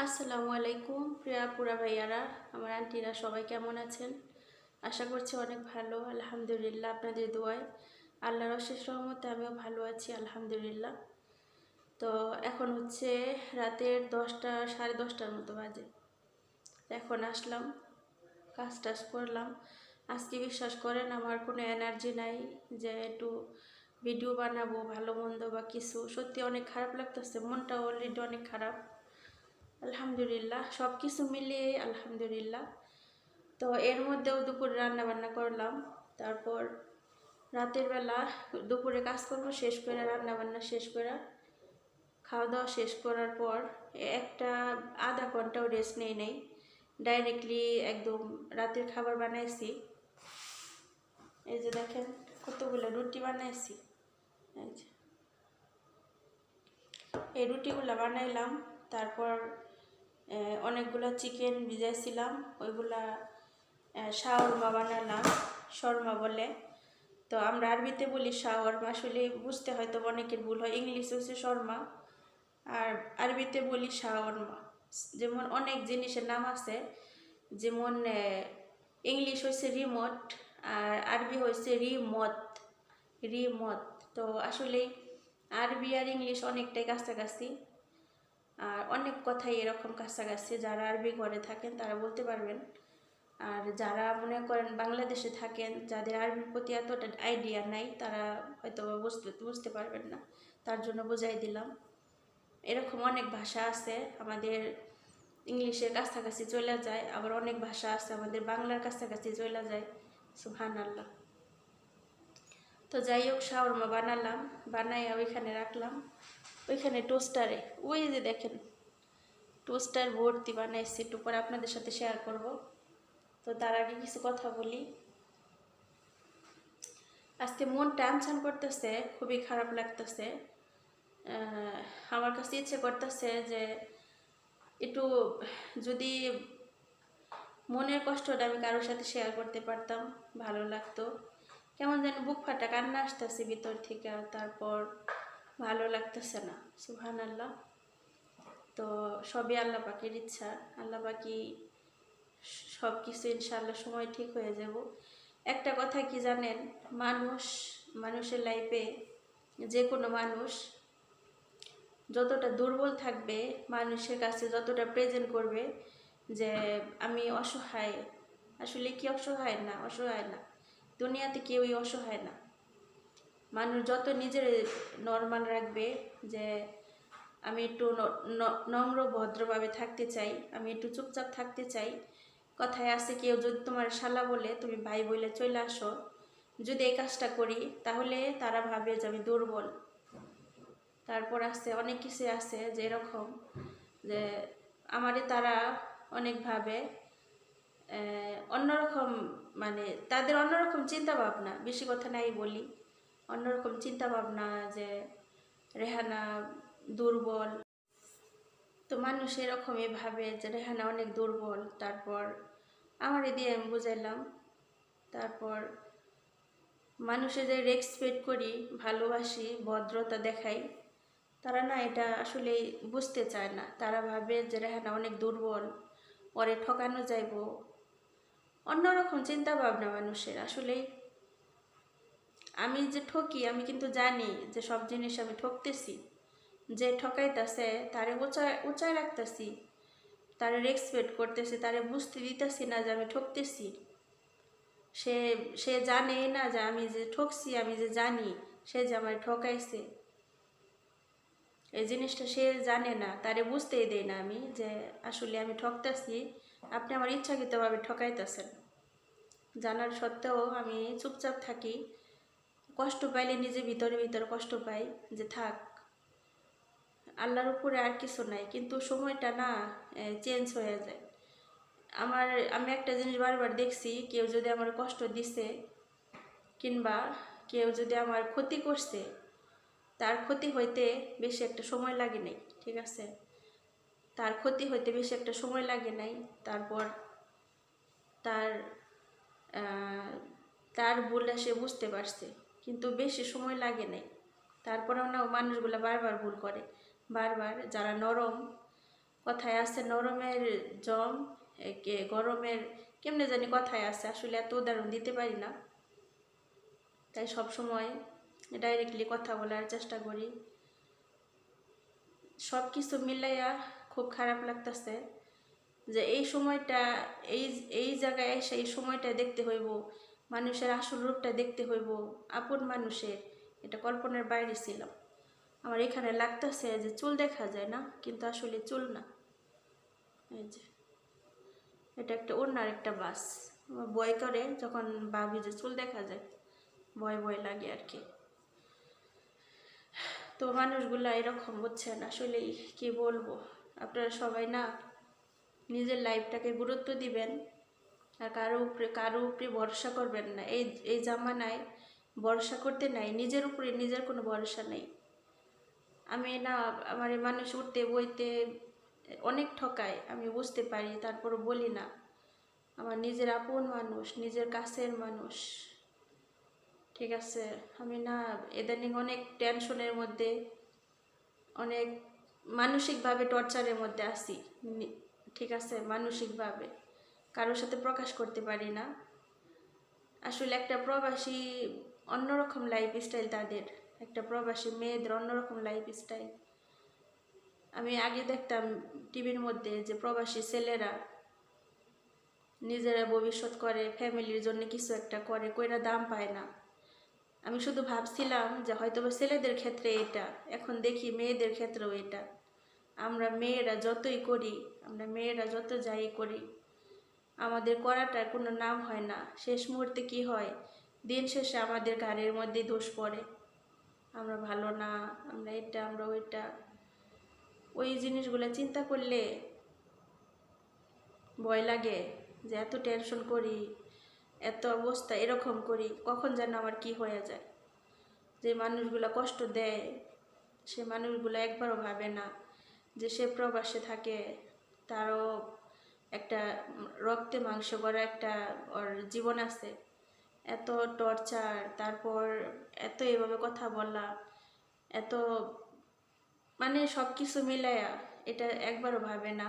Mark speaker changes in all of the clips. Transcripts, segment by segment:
Speaker 1: আসসালামু আলাইকুম প্রিয়া পুরা ভাইয়ারা, আমার আন্টিরা সবাই কেমন আছেন? আশা করছি অনেক ভালো, আলহামদুলিল্লাহ। আপনাদের দোয়ায় আল্লাহর অশেষ রহমতে আমিও ভালো আছি, আলহামদুলিল্লাহ। তো এখন হচ্ছে রাতের 10টা, 10:30টার মতো বাজে। এখন আসলাম, কাজ টাজ করলাম। আজকে বিশ্বাস করেন আমার কোনো এনার্জি নাই যে একটু ভিডিও বানাবো ভালো মন্দ বা কিছু। সত্যি অনেক খারাপ লাগতেছে, মনটা অলরেডি অনেক খারাপ। আলহামদুলিল্লাহ, সব কিছু মিলিয়ে আলহামদুলিল্লাহ। তো এর মধ্যেও দুপুরে রান্না বান্না করলাম। তারপর রাতের বেলা দুপুরে কাজকর্ম শেষ করে, রান্না বান্না শেষ করে, খাওয়া দাওয়া শেষ করার পর একটা আধা ঘন্টাও রেস্ট নেই, ডাইরেক্টলি একদম রাতের খাবার বানাইছি। এই যে দেখেন কতগুলো রুটি বানাইছি। এই রুটিগুলো বানাইলাম। তারপর অনেকগুলো চিকেন ভিজাইছিলাম, ওইগুলা শাওরমা বানালাম। শর্মা বলে, তো আমরা আরবিতে বলি শাওরমা। আসলে বুঝতে হয়তো অনেকের ভুল হয়, ইংলিশ হচ্ছে শর্মা আর আরবিতে বলি শাওরমা। যেমন অনেক জিনিসের নাম আছে, যেমন ইংলিশ হয়েছে রিমোট আর আরবি হয়েছে রিমত। রিমত তো আসলে আরবি আর ইংলিশ অনেকটাই কাছাকাছি, আর অনেক কথাই এরকম কাছাকাছি। যারা আরবি ঘরে থাকেন তারা বলতে পারবেন, আর যারা মনে করেন বাংলাদেশে থাকেন, যাদের আরবির প্রতি এতটা আইডিয়া নাই, তারা হয়তো বুঝতে পারবেন না। তার জন্য বোঝাই দিলাম। এরকম অনেক ভাষা আছে আমাদের ইংলিশের কাছাকাছি চলে যায়, আবার অনেক ভাষা আছে আমাদের বাংলার কাছাকাছি চলে যায়। সুবহানাল্লাহ। তো যাই হোক, শাওরমা বানালাম, বানাইয়া ওইখানে রাখলাম, ওইখানে টোস্টারে। ওই যে দেখেন টোস্টার ভর্তি বানাইছি, একটু পরে আপনাদের সাথে শেয়ার করব। তো তার আগে কিছু কথা বলি। আজকে মন টানছান করতেছে, খুবই খারাপ লাগতেছে। আমার কাছে ইচ্ছে করতেছে যে একটু যদি মনের কষ্টটা আমি কারোর সাথে শেয়ার করতে পারতাম, ভালো লাগতো। কেমন যেন বুক ফাটা কান্না আসতেছে ভিতর থেকে, তারপর ভালো লাগতেছে না। সুবহানাল্লাহ। তো সবই আল্লাহ পাকের ইচ্ছা, আল্লাহ পাকি সব কিছু ইনশাআল্লাহ সময় ঠিক হয়ে যাব। একটা কথা কি জানেন, মানুষের লাইফে যে কোনো মানুষ যতটা দুর্বল থাকবে, মানুষের কাছে যতটা প্রেজেন্ট করবে যে আমি অসহায়, আসলে কি অসহায় না, দুনিয়াতে কেউই অসহায় না। মানুষ যত নিজের নর্মাল রাখবে, যে আমি একটু নম্র ভদ্রভাবে থাকতে চাই, আমি একটু চুপচাপ থাকতে চাই। কথায় আছে, কেউ যদি তোমার শালা বলে তুমি ভাই বলে চলে আসো, যদি এই কাজটা করি তাহলে তারা ভাবে যে আমি দুর্বল। তারপর আছে অনেক কিছু আছে যে এরকম, যে আমারে তারা অনেকভাবে অন্যরকম, মানে তাদের অন্যরকম চিন্তা ভাবনা, বেশি কথা নাই বলি, অন্যরকম চিন্তা ভাবনা যে রেহানা দুর্বল। তো মানুষ এরকমই ভাবে যে রেহানা অনেক দুর্বল। তারপর আমার দিয়ে আমি বুঝাইলাম। তারপর মানুষের যে রেসপেক্ট করি, ভালোবাসি, ভদ্রতা দেখাই, তারা না এটা আসলে বুঝতে চায় না। তারা ভাবে যে রেহানা অনেক দুর্বল, পরে ঠকানো যাইব, অন্যরকম চিন্তা ভাবনা মানুষের। আসলে আমি যে ঠকি, আমি কিন্তু জানি যে সব জিনিস আমি ঠকতেছি। যে ঠকাইতেছে তারে উঁচায় রাখতেছি, তারে রেসপেক্ট করতেছি, তারে বুঝতে দিতেছি না যে আমি ঠকতেছি। সে সে জানে না যে আমি যে ঠকছি, আমি যে জানি সে যে আমার ঠকাইছে, এই জিনিসটা সে জানে না, তারে বুঝতেই দেয় না আমি যে আসলে আমি ঠকতেছি, আপনি আমার ইচ্ছাকৃতভাবে ঠকাইতেছেন। জানার সত্ত্বেও আমি চুপচাপ থাকি। কষ্ট পাইলে নিজে ভিতরে ভিতরে কষ্ট পাই, যে থাক, আল্লাহর উপরে আর কিছু নাই। কিন্তু সময়টা না চেঞ্জ হয়ে যায়। আমি একটা জিনিস বারবার দেখছি, কেউ যদি আমার কষ্ট দিছে কিংবা কেউ যদি আমার ক্ষতি করছে, তার ক্ষতি হইতে বেশি একটা সময় লাগে নাই, ঠিক আছে? তার ক্ষতি হইতে বেশি একটা সময় লাগে নাই। তারপর তার তার ভুলটা সে বুঝতে পারছে, কিন্তু বেশি সময় লাগে নাই। তারপরেও না মানুষগুলো বারবার ভুল করে, বারবার। যারা নরম, কথায় আছে নরমের জম গরমের কেমনে জানি কথায় আছে, আসলে এত উদাহরণ দিতে পারি না, তাই সব সময় ডাইরেক্টলি কথা বলার চেষ্টা করি। সব কিছু মিলাইয়া খুব খারাপ লাগতেছে যে এই সময়টা এই এই জায়গায় এসে এই সময়টা দেখতে হইব, মানুষের আসল রূপটা দেখতে হইব, আপন মানুষের, এটা কল্পনার বাইরে ছিলাম। আমার এখানে লাগতেছে যে চুল দেখা যায় না, কিন্তু আসলে চুল না, এই যে এটা একটা অন্যার একটা বাস। আমার ভয় করে যখন ভাবি যে চুল দেখা যায়, ভয় ভয় লাগে আর কি। তো মানুষগুলা এরকম বুঝছেন, আসলেই কি বলবো, আপনারা সবাই না নিজের লাইফটাকে গুরুত্ব দিবেন, আর কারো উপরে ভরসা করবেন না। এই জামানায় ভরসা করতে নাই, নিজের উপরে নিজের কোনো ভরসা নেই। আমি না, আমার এই মানুষ উঠতে বইতে অনেক ঠকায়, আমি বুঝতে পারি, তারপরও বলি না। আমার নিজের আপন মানুষ, নিজের কাছের মানুষ, ঠিক আছে। আমি না ইদানিং অনেক টেনশনের মধ্যে, অনেক মানসিকভাবে টর্চারের মধ্যে আছি, ঠিক আছে। মানসিকভাবে কারোর সাথে প্রকাশ করতে পারি না। আসলে একটা প্রবাসী অন্যরকম লাইফ স্টাইল, তাদের একটা প্রবাসী মেয়েদের অন্যরকম লাইফ স্টাইল। আমি আগে দেখতাম টিভির মধ্যে যে প্রবাসী ছেলেরা নিজেরা ভবিষ্যৎ করে, ফ্যামিলির জন্য কিছু একটা করে, কইরা দাম পায় না। আমি শুধু ভাবছিলাম যে হয়তো বা ছেলেদের ক্ষেত্রে এটা, এখন দেখি মেয়েদের ক্ষেত্রেও এটা। আমরা মেয়েরা যতই করি, আমরা মেয়েরা যত যাই করি, আমাদের করাটার কোনো নাম হয় না। শেষ মুহূর্তে কি হয়, দিন শেষে আমাদের ঘাড়ের মধ্যে দোষ পড়ে, আমরা ভালো না, আমরা এটা, আমরা ওইটা। ওই জিনিসগুলো চিন্তা করলে ভয় লাগে যে এত টেনশন করি, এত অবস্থা এরকম করি, কখন যেন আমার কি হয়ে যায়। যে মানুষগুলো কষ্ট দেয়, সে মানুষগুলো একবারও ভাবে না যে সে প্রবাসে থাকে, তারও একটা রক্তে মাংস করা একটা ওর জীবন আছে। এত টর্চার, তারপর এত এভাবে কথা বলা, এত মানে সব কিছু মিলাইয়া এটা একবারও ভাবে না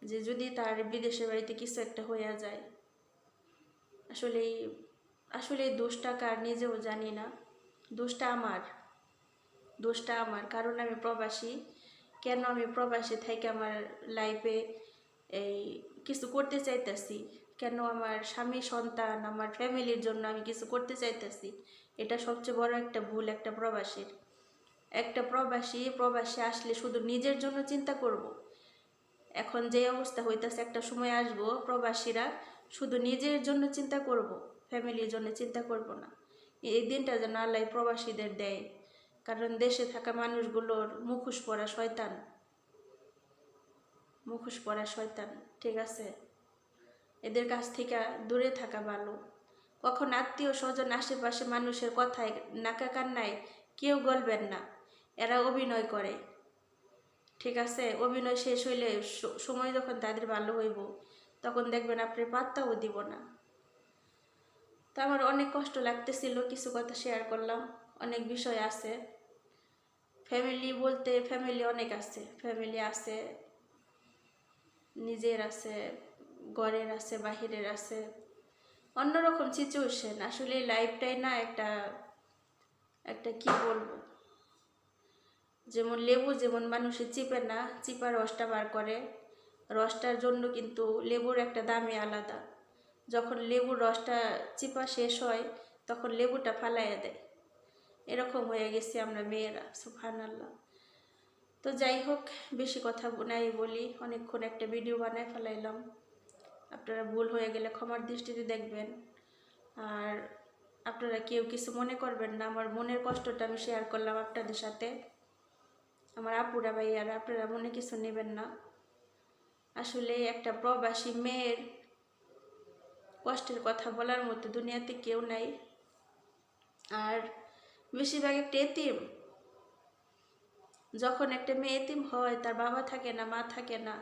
Speaker 1: যে যদি তার বিদেশের বাড়িতে কিছু একটা হইয়া যায়। আসলেই আসলে দোষটা কার নিজেও জানি না, দোষটা আমার, দোষটা আমার, কারণ আমি প্রবাসী। কেন আমি প্রবাসী থেকে আমার লাইফে এই কিছু করতে চাইতেছি, কেন আমার স্বামী সন্তান আমার ফ্যামিলির জন্য আমি কিছু করতে চাইতেছি, এটা সবচেয়ে বড় একটা ভুল একটা প্রবাসীর। একটা প্রবাসী আসলে শুধু নিজের জন্য চিন্তা করব। এখন যে অবস্থা হইতেছে, একটা সময় আসবো প্রবাসীরা শুধু নিজের জন্য চিন্তা করব, ফ্যামিলির জন্য চিন্তা করব না। এই দিনটা যেন আল্লাহ প্রবাসীদের দেয়, কারণ দেশে থাকা মানুষগুলোর মুখোশ পরা শয়তান, মুখোশ পরা শয়তান, ঠিক আছে। এদের কাছ থেকে দূরে থাকা ভালো। কখন আত্মীয় স্বজন আশেপাশে মানুষের কথায় নাকা কান্নায় কেউ গলবেন না, এরা অভিনয় করে, ঠিক আছে। অভিনয় শেষ হইলে সময় যখন তাদের ভালো হইব, তখন দেখবেন আপনি পাত্তাও দিব না। তো আমার অনেক কষ্ট লাগতেছিল, কিছু কথা শেয়ার করলাম। অনেক বিষয় আছে, ফ্যামিলি বলতে ফ্যামিলি অনেক আছে, ফ্যামিলি আছে, নিজের আছে, ঘরের আছে, বাহিরের আছে, অন্যরকম সিচুয়েশন। আসলে লাইফটাই না একটা একটা কি বলবো, যেমন লেবু যেমন মানুষের চিপে না, চিপা রসটা বার করে, রসটার জন্য কিন্তু লেবুর একটা দামই আলাদা। যখন লেবুর রসটা চিপা শেষ হয়, তখন লেবুটা ফালাইয়া দেয়। এরকম হয়ে গেছি আমরা মেয়েরা, সুবহানাল্লাহ। তো যাই হোক, বেশি কথা নাই বলি, অনেকক্ষণ একটা ভিডিও বানায় ফেলাইলাম। আপনারা ভুল হয়ে গেলে ক্ষমার দৃষ্টিতে দেখবেন, আর আপনারা কেউ কিছু মনে করবেন না। আমার মনের কষ্টটা আমি শেয়ার করলাম আপনাদের সাথে, আমার আপুরা ভাইয়ারা, আপনারা মনে কিছু নেবেন না। আসলে একটা প্রবাসী মেয়ের কষ্টের কথা বলার মতো দুনিয়াতে কেউ নাই। আর বেশিরভাগ একটা এতিম, যখন একটা মেয়ে এতিম হয়, তার বাবা থাকে না, মা থাকে না।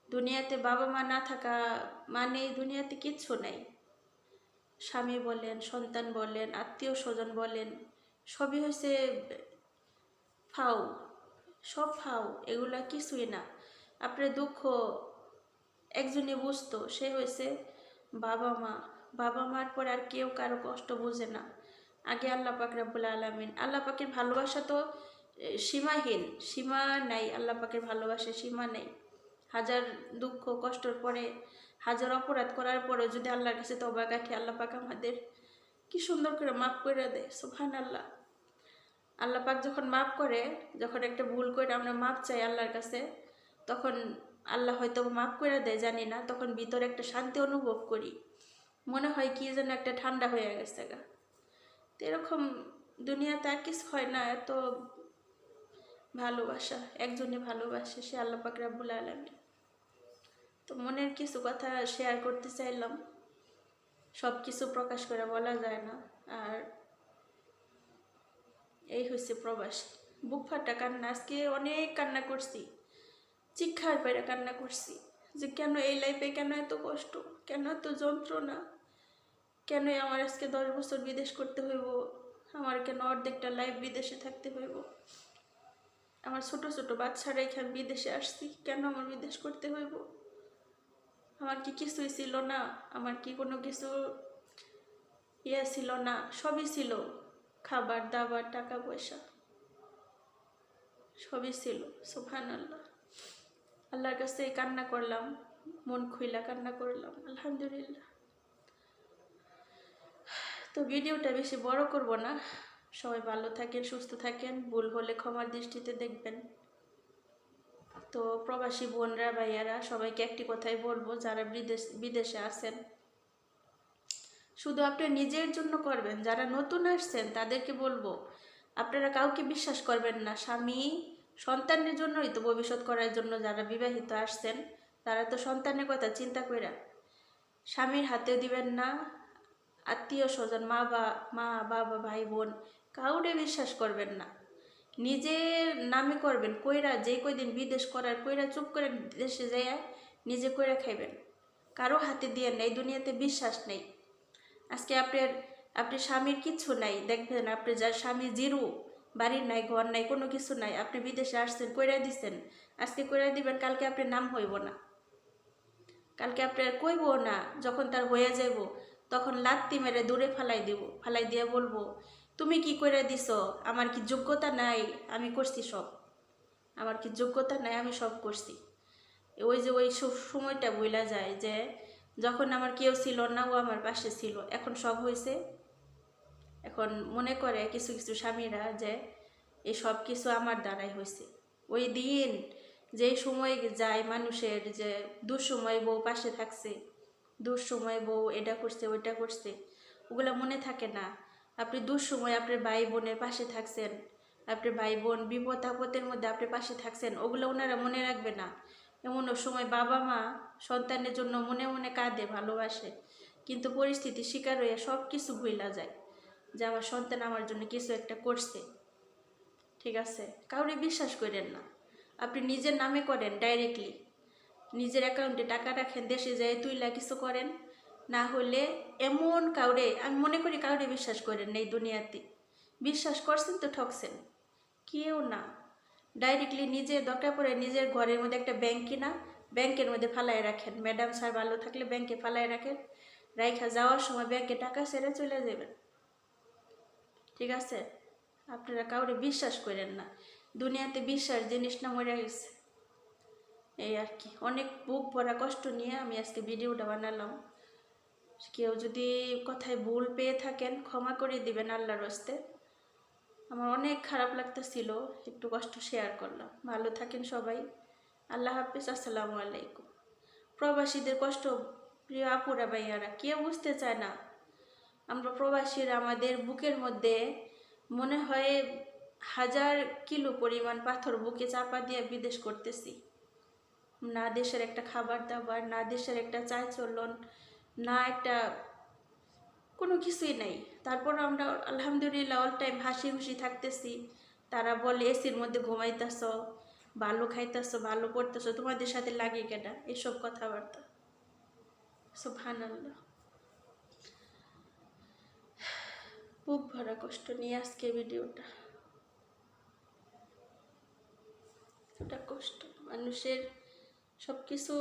Speaker 1: দুনিয়াতে বাবা মা না থাকা মানে দুনিয়াতে কিচ্ছু নাই। স্বামী বলেন, সন্তান বলেন, আত্মীয় স্বজন বলেন, সবই হয়েছে ফাও, সব ফাও, এগুলা কিছুই না। আপনার দুঃখ একজনই বুঝতো, সে হয়েছে বাবা মা। বাবা মার পর আর কেউ কারো কষ্ট বোঝে না, আগে আল্লাহ পাক রব্বুল আলামিন। আল্লাহ পাকের ভালোবাসা তো সীমাহীন, সীমা নাই। আল্লাহ পাকের ভালোবাসা সীমা নেই। হাজার দুঃখ কষ্টর পরে, হাজার অপরাধ করার পরে যদি আল্লাহর কাছে তওবা কাঠি, আল্লাহ পাক আমাদের কি সুন্দর করে মাফ করে দেয়। সুবহানাল্লাহ। আল্লাহ পাক যখন মাফ করে, যখন একটা ভুল করে আমরা মাফ চাই আল্লাহর কাছে, তখন আল্লাহ হয়তো মাফ করে দেয় জানি না, তখন ভিতরে একটা শান্তি অনুভব করি, মনে হয় কি যেন একটা ঠান্ডা হয়ে গেছে গা। তো এরকম দুনিয়াতে আর কিছু হয় না, এত ভালোবাসা একজনই ভালোবাসে, সে আল্লাহ পাক রব্বুল আলামিন। তো মনের কিছু কথা শেয়ার করতে চাইলাম, সব কিছু প্রকাশ করে বলা যায় না। আর এই হচ্ছে প্রবাসী। বুক ফাটা কান্না, আজকে অনেক কান্না করছি, চিৎকার পেরে কান্না করছি যে কেন এই লাইফে, কেন এত কষ্ট, কেন এত যন্ত্রণা, কেন আমার আজকে 10 বছর বিদেশ করতে হইব, আমার কেন অর্ধেকটা লাইফ বিদেশে থাকতে হইব, আমার ছোট ছোট বাচ্চারা এখানে বিদেশে আসছি, কেন আমার বিদেশ করতে হইব। আমার কি কিছুই ছিল না, আমার কি কোনো কিছু ছিল না, সবই ছিল, খাবার দাবার টাকা পয়সা সবই ছিল। সুবহানাল্লাহ। আল্লাহর কাছে কান্না করলাম, মন খুইলা কান্না করলাম, আলহামদুলিল্লাহ। তো ভিডিওটা বেশি বড় করব না, সবাই ভালো থাকেন, সুস্থ থাকেন, ভুল হলে ক্ষমার দৃষ্টিতে দেখবেন। তো প্রবাসী বোনরা ভাইয়ারা সবাইকে একটি কথাই বলবো, যারা বিদেশে আছেন, শুধু আপনি নিজের জন্য করবেন। যারা নতুন আসছেন তাদেরকে বলবো, আপনারা কাউকে বিশ্বাস করবেন না। স্বামী সন্তানের জন্যই তো, ভবিষ্যৎ করার জন্য যারা বিবাহিত আসছেন, তারা তো সন্তানের কথা চিন্তা করে স্বামীর হাতেও দিবেন না। আত্মীয় স্বজন, মা বাবা ভাই বোন, কাউরে বিশ্বাস করবেন না। নিজের নামে করবেন, কইরা যেই কয়দিন বিদেশ করার কইরা চুপ করে দেশে যাইয়া নিজে কইরা খাইবেন, কারো হাতে দিয়ে নেই। দুনিয়াতে বিশ্বাস নেই। আজকে আপনি স্বামীর কিচ্ছু নাই, দেখবেন আপনি যার স্বামী জিরু, বাড়ির নাই, ঘর নাই, কোনো কিছু নাই, আপনি বিদেশে আসছেন, কইরা দিচ্ছেন, আজকে কইরা দিবেন, কালকে আপনার নাম হইব না, কালকে আপনার কইব না। যখন তার হয়ে যাইব, তখন লাত্তি মেরে দূরে ফালাই দিব, ফালাই দিয়ে বলবো, তুমি কি কইরা দিছ, আমার কি যোগ্যতা নাই, আমি করছি সব, আমার কি যোগ্যতা নাই, আমি সব করছি। ওই যে ওই সময়টা বইলা যায় যে যখন আমার কেউ ছিল না, ও আমার পাশে ছিল, এখন সব হয়েছে। এখন মনে করে কিছু কিছু স্বামীরা যে এই সব কিছু আমার দ্বারাই হয়েছে। ওই দিন যেই সময় যায় মানুষের, যে দুঃসময় বউ পাশে থাকছে, দুঃসময় বউ এটা করছে ওইটা করছে, ওগুলো মনে থাকে না। আপনি দুঃসময় আপনার ভাই বোনের পাশে থাকছেন, আপনার ভাই বোন বিপদ আপদের মধ্যে আপনার পাশে থাকছেন, ওগুলো ওনারা মনে রাখবে না। এমন সময় বাবা মা সন্তানের জন্য মনে মনে কাঁদে, ভালোবাসে, কিন্তু পরিস্থিতি শিকার হয়ে সব কিছু ভুলা যায় যে আমার সন্তান আমার জন্য কিছু একটা করছে। ঠিক আছে, কাউরে বিশ্বাস করেন না। আপনি নিজের নামে করেন, ডাইরেক্টলি নিজের অ্যাকাউন্টে টাকা রাখেন, দেশে যায় তুইলা কিছু করেন। না হলে এমন কাউরে, আমি মনে করি কাউরে বিশ্বাস করেন না এই দুনিয়াতে। বিশ্বাস করছেন তো ঠকছেন, কেউ না। ডাইরেক্টলি নিজে দরকার পড়ে নিজের ঘরের মধ্যে একটা ব্যাংক কিনা, ব্যাংকের মধ্যে ফালাই রাখেন। ম্যাডাম স্যার ভালো থাকলে ব্যাংকে ফালাই রাখেন, রাইখা যাওয়ার সময় ব্যাংকে টাকা ছেড়ে চলে যাবেন। ঠিক আছে, আপনারা কাউরে বিশ্বাস করেন না। দুনিয়াতে বিশ্বাস জিনিসটা মরে গেছে। এই আর কি, অনেক বুক ভরা কষ্ট নিয়ে আমি আজকে ভিডিওটা বানালাম। কেউ যদি কথায় ভুল পেয়ে থাকেন ক্ষমা করে দিবেন আল্লাহর হস্তে। আমার অনেক খারাপ লাগতেছিল, একটু কষ্ট শেয়ার করলাম। ভালো থাকেন সবাই, আল্লাহ হাফিজ, আসসালামু আলাইকুম। প্রবাসীদের কষ্ট প্রিয় আপুরা ভাইয়ারা কেউ বুঝতে চায় না। আমরা প্রবাসীরা আমাদের বুকের মধ্যে মনে হয় 1000 কিলো পরিমাণ পাথর বুকে চাপা দিয়ে বিদেশ করতেছি। না দেশের একটা খাবার দাবার, না দেশের একটা চালচলন, না একটা কোনো কিছুই নাই। তারপর আমরা আলহামদুলিল্লাহ অল টাইম হাসি খুশি থাকতেছি। তারা বলে এসির মধ্যে ঘুমাইতেছ, ভালো খাইতেছ, ভালো পড়তেছ, তোমাদের সাথে লাগে কেনা এসব কথাবার্তা। সুবহানাল্লাহ। বুক ভরা কষ্ট নিয়ে আজকে ভিডিওটা। এটা কষ্ট মানুষের, সব কিছু